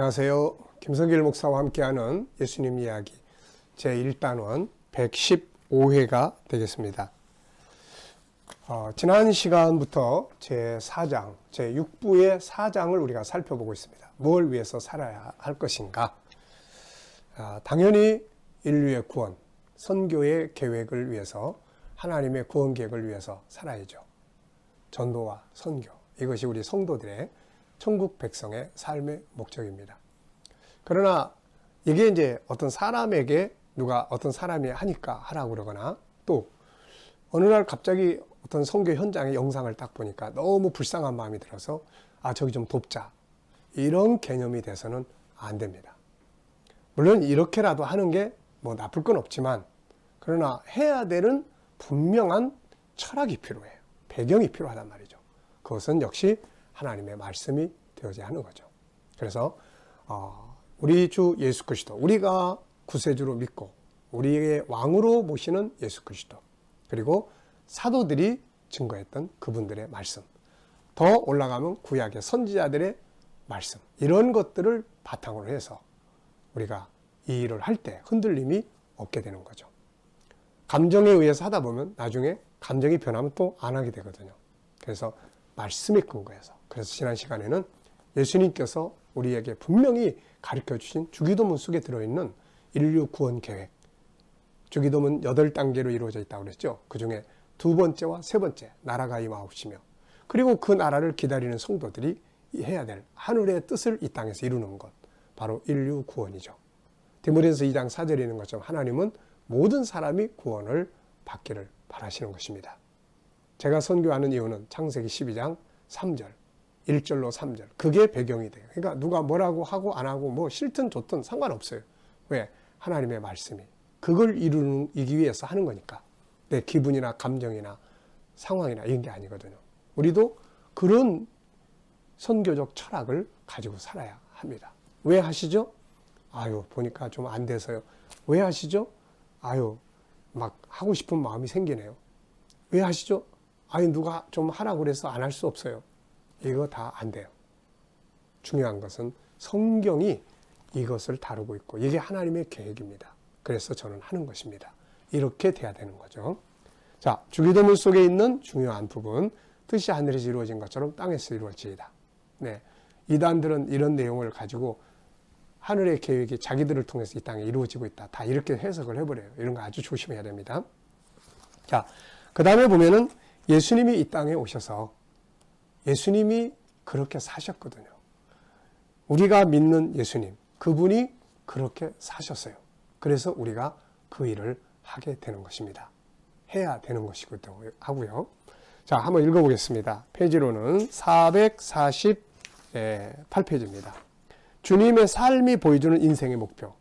안녕하세요. 김성길 목사와 함께하는 예수님 이야기 제1단원 115회가 되겠습니다. 지난 시간부터 제4장, 제6부의 4장을 우리가 살펴보고 있습니다. 뭘 위해서 살아야 할 것인가? 당연히 인류의 구원, 선교의 계획을 위해서, 하나님의 구원 계획을 위해서 살아야죠. 전도와 선교, 이것이 우리 성도들의 천국 백성의 삶의 목적입니다. 그러나 이게 이제 어떤 사람에게 누가 어떤 사람이 하니까 하라고 그러거나, 또 어느 날 갑자기 어떤 선교 현장의 영상을 딱 보니까 너무 불쌍한 마음이 들어서 저기 좀 돕자, 이런 개념이 돼서는 안 됩니다. 물론 이렇게라도 하는 게 뭐 나쁠 건 없지만, 그러나 해야 되는 분명한 철학이 필요해요. 배경이 필요하단 말이죠. 그것은 역시 하나님의 말씀이 되어야 하는 거죠. 그래서 우리 주 예수 그리스도, 우리가 구세주로 믿고 우리의 왕으로 모시는 예수 그리스도, 그리고 사도들이 증거했던 그분들의 말씀, 더 올라가면 구약의 선지자들의 말씀, 이런 것들을 바탕으로 해서 우리가 이 일을 할 때 흔들림이 없게 되는 거죠. 감정에 의해서 하다 보면 나중에 감정이 변하면 또 안 하게 되거든요. 그래서 말씀의 근거에서, 그래서 지난 시간에는 예수님께서 우리에게 분명히 가르쳐 주신 주기도문 속에 들어있는 인류 구원 계획, 주기도문 8단계로 이루어져 있다고 그랬죠. 그 중에 두 번째와 세 번째, 나라가 임하옵시며, 그리고 그 나라를 기다리는 성도들이 해야 될 하늘의 뜻을 이 땅에서 이루는 것, 바로 인류 구원이죠. 디모데전서 2장 4절에 있는 것처럼 하나님은 모든 사람이 구원을 받기를 바라시는 것입니다. 제가 선교하는 이유는 창세기 12장 3절, 1절로 3절, 그게 배경이 돼요. 그러니까 누가 뭐라고 하고 안 하고 뭐 싫든 좋든 상관없어요. 왜? 하나님의 말씀이 그걸 이루기 위해서 하는 거니까. 내 기분이나 감정이나 상황이나 이런 게 아니거든요. 우리도 그런 선교적 철학을 가지고 살아야 합니다. 왜 하시죠? 보니까 좀 안 돼서요. 왜 하시죠? 막 하고 싶은 마음이 생기네요. 왜 하시죠? 누가 좀 하라고 그래서 안 할 수 없어요. 이거 다 안 돼요. 중요한 것은 성경이 이것을 다루고 있고, 이게 하나님의 계획입니다. 그래서 저는 하는 것입니다. 이렇게 돼야 되는 거죠. 자, 주기도문 속에 있는 중요한 부분, 뜻이 하늘에서 이루어진 것처럼 땅에서 이루어지이다. 네, 이단들은 이런 내용을 가지고 하늘의 계획이 자기들을 통해서 이 땅에 이루어지고 있다, 다 이렇게 해석을 해버려요. 이런 거 아주 조심해야 됩니다. 자, 그 다음에 보면은 예수님이 이 땅에 오셔서 예수님이 그렇게 사셨거든요. 우리가 믿는 예수님, 그분이 그렇게 사셨어요. 그래서 우리가 그 일을 하게 되는 것입니다. 해야 되는 것이기도 하고요. 자, 한번 읽어보겠습니다. 페이지로는 448페이지입니다. 주님의 삶이 보여주는 인생의 목표.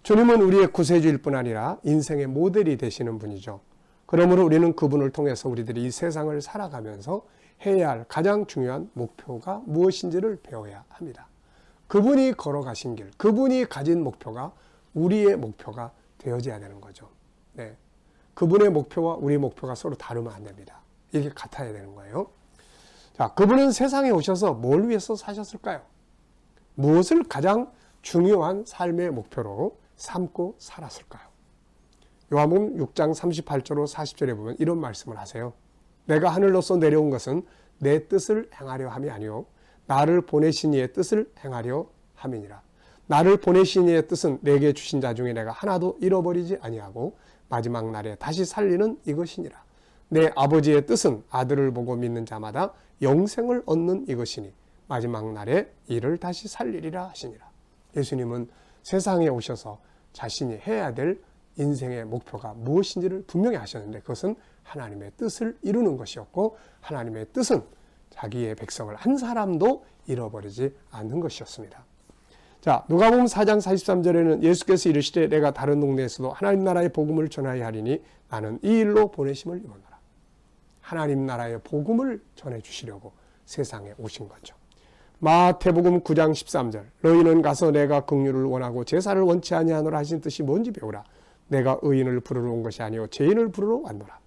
주님은 우리의 구세주일 뿐 아니라 인생의 모델이 되시는 분이죠. 그러므로 우리는 그분을 통해서 우리들이 이 세상을 살아가면서 해야 할 가장 중요한 목표가 무엇인지를 배워야 합니다. 그분이 걸어가신 길, 그분이 가진 목표가 우리의 목표가 되어져야 되는 거죠. 네. 그분의 목표와 우리의 목표가 서로 다르면 안 됩니다. 이게 같아야 되는 거예요. 자, 그분은 세상에 오셔서 뭘 위해서 사셨을까요? 무엇을 가장 중요한 삶의 목표로 삼고 살았을까요? 요한복음 6장 38절로 40절에 보면 이런 말씀을 하세요. 내가 하늘로서 내려온 것은 내 뜻을 행하려 함이 아니요 나를 보내신 이의 뜻을 행하려 함이니라. 나를 보내신 이의 뜻은 내게 주신 자 중에 내가 하나도 잃어버리지 아니하고 마지막 날에 다시 살리는 이것이니라. 내 아버지의 뜻은 아들을 보고 믿는 자마다 영생을 얻는 이것이니 마지막 날에 이를 다시 살리리라 하시니라. 예수님은 세상에 오셔서 자신이 해야 될 인생의 목표가 무엇인지를 분명히 하셨는데, 그것은 하나님의 뜻을 이루는 것이었고, 하나님의 뜻은 자기의 백성을 한 사람도 잃어버리지 않는 것이었습니다. 자, 누가복음 4장 43절에는 예수께서 이르시되 내가 다른 동네에서도 하나님 나라의 복음을 전하여 하리니 나는 이 일로 보내심을 입었노라. 하나님 나라의 복음을 전해주시려고 세상에 오신 거죠. 마태복음 9장 13절 너희는 가서 내가 긍휼을 원하고 제사를 원치 아니하노라 하신 뜻이 뭔지 배우라. 내가 의인을 부르러 온 것이 아니요 죄인을 부르러 왔노라.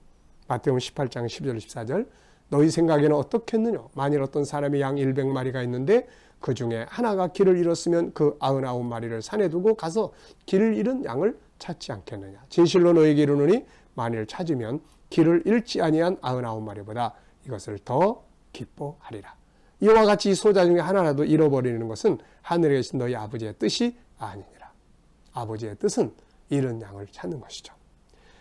마태복음 18장 12절 14절 너희 생각에는 어떻겠느냐? 만일 어떤 사람이 양 100마리가 있는데 그 중에 하나가 길을 잃었으면 그 99마리를 산에 두고 가서 길을 잃은 양을 찾지 않겠느냐? 진실로 너희에게 이르노니 만일 찾으면 길을 잃지 아니한 99마리보다 이것을 더 기뻐하리라. 이와 같이 이 소자 중에 하나라도 잃어버리는 것은 하늘에 계신 너희 아버지의 뜻이 아니니라. 아버지의 뜻은 잃은 양을 찾는 것이죠.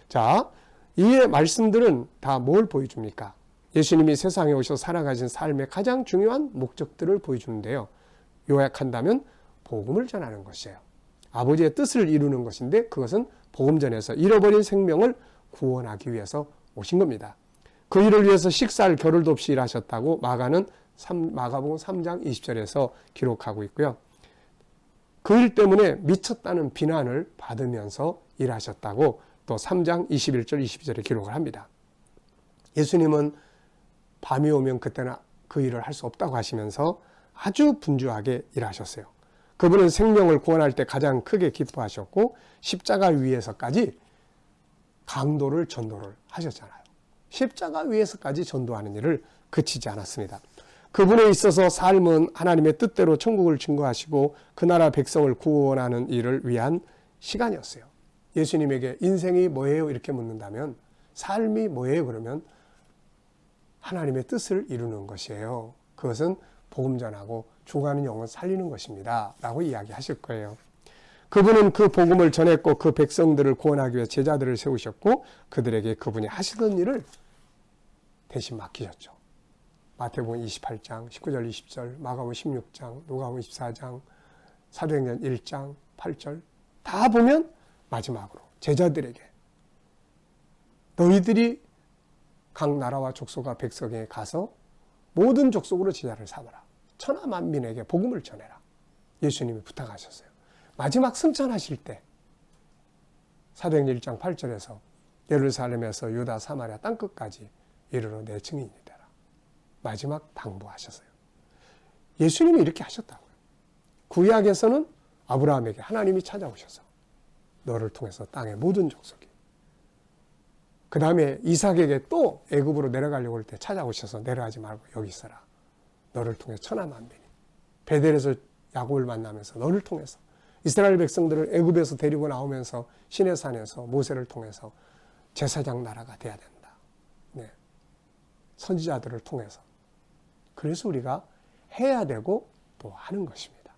자, 이 말씀들은 다 뭘 보여줍니까? 예수님이 세상에 오셔서 살아가신 삶의 가장 중요한 목적들을 보여주는데요. 요약한다면 복음을 전하는 것이에요. 아버지의 뜻을 이루는 것인데 그것은 복음 전에서 잃어버린 생명을 구원하기 위해서 오신 겁니다. 그 일을 위해서 식사할 겨를도 없이 일하셨다고 마가복음 3장 20절에서 기록하고 있고요. 그 일 때문에 미쳤다는 비난을 받으면서 일하셨다고 또 3장 21절 22절에 기록을 합니다. 예수님은 밤이 오면 그때는 그 일을 할 수 없다고 하시면서 아주 분주하게 일하셨어요. 그분은 생명을 구원할 때 가장 크게 기뻐하셨고 십자가 위에서까지 강도를 전도를 하셨잖아요. 십자가 위에서까지 전도하는 일을 그치지 않았습니다. 그분에 있어서 삶은 하나님의 뜻대로 천국을 증거하시고 그 나라 백성을 구원하는 일을 위한 시간이었어요. 예수님에게 인생이 뭐예요? 이렇게 묻는다면 삶이 뭐예요? 그러면 하나님의 뜻을 이루는 것이에요. 그것은 복음 전하고 죽어가는 영혼 살리는 것입니다. 라고 이야기하실 거예요. 그분은 그 복음을 전했고 그 백성들을 구원하기 위해 제자들을 세우셨고 그들에게 그분이 하시던 일을 대신 맡기셨죠. 마태복음 28장 19절 20절, 마가복음 16장, 누가복음 24장, 사도행전 1장 8절 다 보면 마지막으로 제자들에게 너희들이 각 나라와 족속과 백성에 가서 모든 족속으로 제자를 삼으라. 천하 만민에게 복음을 전해라. 예수님이 부탁하셨어요. 마지막 승천하실 때 사도행전 1장 8절에서 예루살렘에서 유다 사마리아 땅끝까지 이르러 내 증인이 되라. 마지막 당부하셨어요. 예수님이 이렇게 하셨다고요. 구약에서는 아브라함에게 하나님이 찾아오셔서 너를 통해서 땅의 모든 족속이 그 다음에 이삭에게 또 애굽으로 내려가려고 할 때 찾아오셔서 내려가지 말고 여기 있어라. 너를 통해 천하 만민이 베델에서 야곱을 만나면서 너를 통해서 이스라엘 백성들을 애굽에서 데리고 나오면서 시내산에서 모세를 통해서 제사장 나라가 돼야 된다. 네. 선지자들을 통해서. 그래서 우리가 해야 되고 또 하는 것입니다.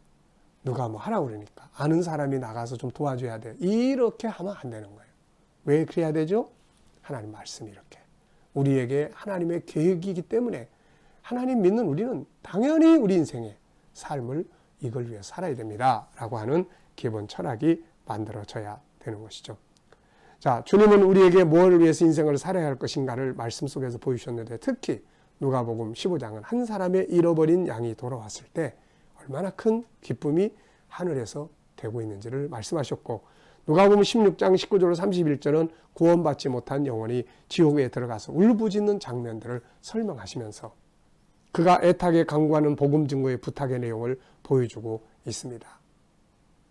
누가 뭐 하라고 그러니까 아는 사람이 나가서 좀 도와줘야 돼요. 이렇게 하면 안 되는 거예요. 왜 그래야 되죠? 하나님 말씀이 이렇게 우리에게 하나님의 계획이기 때문에 하나님 믿는 우리는 당연히 우리 인생의 삶을 이걸 위해 살아야 됩니다. 라고 하는 기본 철학이 만들어져야 되는 것이죠. 자, 주님은 우리에게 뭘 위해서 인생을 살아야 할 것인가를 말씀 속에서 보여주셨는데 특히 누가복음 15장은 한 사람의 잃어버린 양이 돌아왔을 때 얼마나 큰 기쁨이 하늘에서 되고 있는지를 말씀하셨고 누가복음 16장 19절로 31절은 구원받지 못한 영혼이 지옥에 들어가서 울부짖는 장면들을 설명하시면서 그가 애타게 강구하는 복음 증거의 부탁의 내용을 보여주고 있습니다.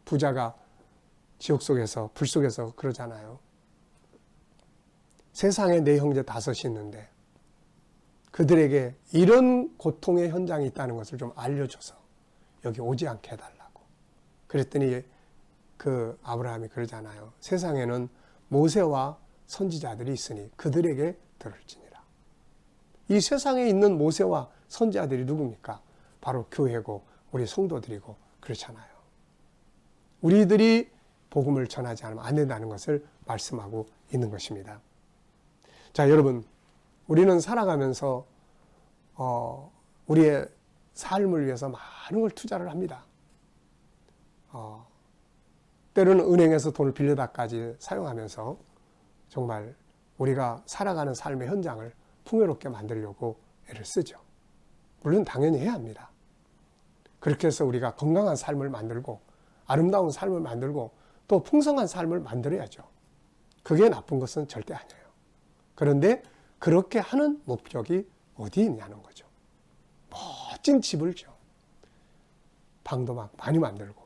부자가 지옥 속에서 불 속에서 그러잖아요. 세상에 내 형제 5이 있는데 그들에게 이런 고통의 현장이 있다는 것을 좀 알려줘서 여기 오지 않게 해달라고. 그랬더니 그 아브라함이 그러잖아요. 세상에는 모세와 선지자들이 있으니 그들에게 들을지니라. 이 세상에 있는 모세와 선지자들이 누굽니까? 바로 교회고 우리 성도들이고 그렇잖아요. 우리들이 복음을 전하지 않으면 안 된다는 것을 말씀하고 있는 것입니다. 자, 여러분, 우리는 살아가면서 우리의 삶을 위해서 많은 걸 투자를 합니다. 때로는 은행에서 돈을 빌려다까지 사용하면서 정말 우리가 살아가는 삶의 현장을 풍요롭게 만들려고 애를 쓰죠. 물론 당연히 해야 합니다. 그렇게 해서 우리가 건강한 삶을 만들고 아름다운 삶을 만들고 또 풍성한 삶을 만들어야죠. 그게 나쁜 것은 절대 아니에요. 그런데 그렇게 하는 목적이 어디에 있냐는 거죠. 멋진 집을 죠. 방도 막 많이 만들고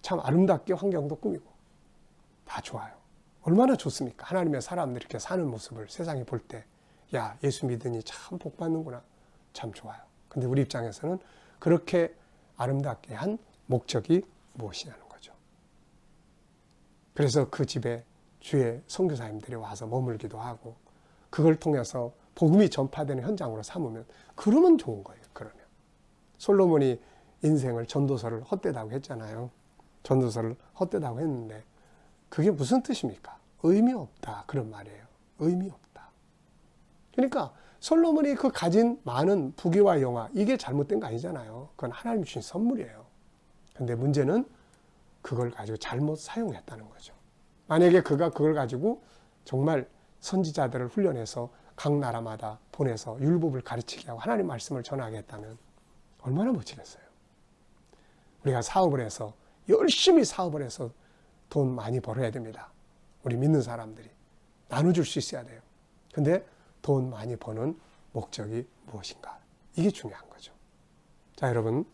참 아름답게 환경도 꾸미고 다 좋아요. 얼마나 좋습니까? 하나님의 사람들이 이렇게 사는 모습을 세상에 볼 때 야, 예수 믿으니 참 복 받는구나. 참 좋아요. 근데 우리 입장에서는 그렇게 아름답게 한 목적이 무엇이냐는 거죠. 그래서 그 집에 주의 선교사님들이 와서 머물기도 하고 그걸 통해서 복음이 전파되는 현장으로 삼으면 그러면 좋은 거예요. 그러면 솔로몬이 인생을 전도서를 헛되다고 했잖아요. 전도서를 헛되다고 했는데 그게 무슨 뜻입니까? 의미 없다 그런 말이에요. 의미 없다. 그러니까 솔로몬이 그 가진 많은 부귀와 영화 이게 잘못된 거 아니잖아요. 그건 하나님 주신 선물이에요. 근데 문제는 그걸 가지고 잘못 사용했다는 거죠. 만약에 그가 그걸 가지고 정말 선지자들을 훈련해서 각 나라마다 보내서 율법을 가르치게 하고 하나님 말씀을 전하게 했다면 얼마나 멋지겠어요. 우리가 사업을 해서 열심히 사업을 해서 돈 많이 벌어야 됩니다. 우리 믿는 사람들이 나눠줄 수 있어야 돼요. 근데 돈 많이 버는 목적이 무엇인가? 이게 중요한 거죠. 자, 여러분,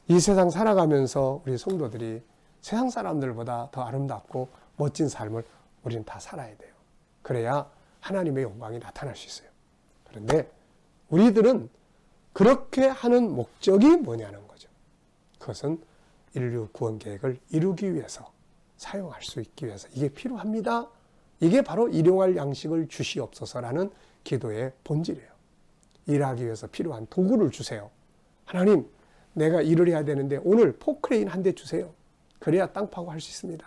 이 세상 살아가면서 우리 성도들이 세상 사람들보다 더 아름답고 멋진 삶을 우리는 다 살아야 돼요. 그래야 하나님의 영광이 나타날 수 있어요. 그런데 우리들은 그렇게 하는 목적이 뭐냐는 거죠. 그것은 인류 구원 계획을 이루기 위해서 사용할 수 있기 위해서 이게 필요합니다. 이게 바로 일용할 양식을 주시옵소서라는 기도의 본질이에요. 일하기 위해서 필요한 도구를 주세요. 하나님, 내가 일을 해야 되는데 오늘 포크레인 한 대 주세요. 그래야 땅 파고 할 수 있습니다.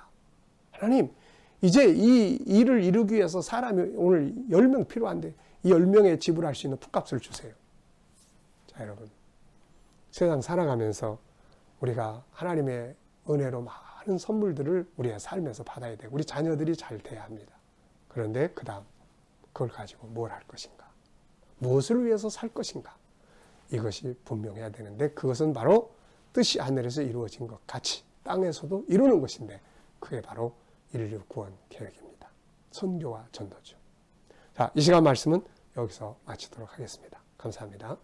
하나님, 이제 이 일을 이루기 위해서 사람이 오늘 10명 필요한데 이 10명에 지불할 수 있는 풋값을 주세요. 자, 여러분, 세상 살아가면서 우리가 하나님의 은혜로 많은 선물들을 우리의 삶에서 받아야 되고 우리 자녀들이 잘 돼야 합니다. 그런데 그 다음 그걸 가지고 뭘 할 것인가? 무엇을 위해서 살 것인가? 이것이 분명해야 되는데 그것은 바로 뜻이 하늘에서 이루어진 것 같이 땅에서도 이루는 것인데 그게 바로 인류 구원 계획입니다. 선교와 전도죠. 자, 이 시간 말씀은 여기서 마치도록 하겠습니다. 감사합니다.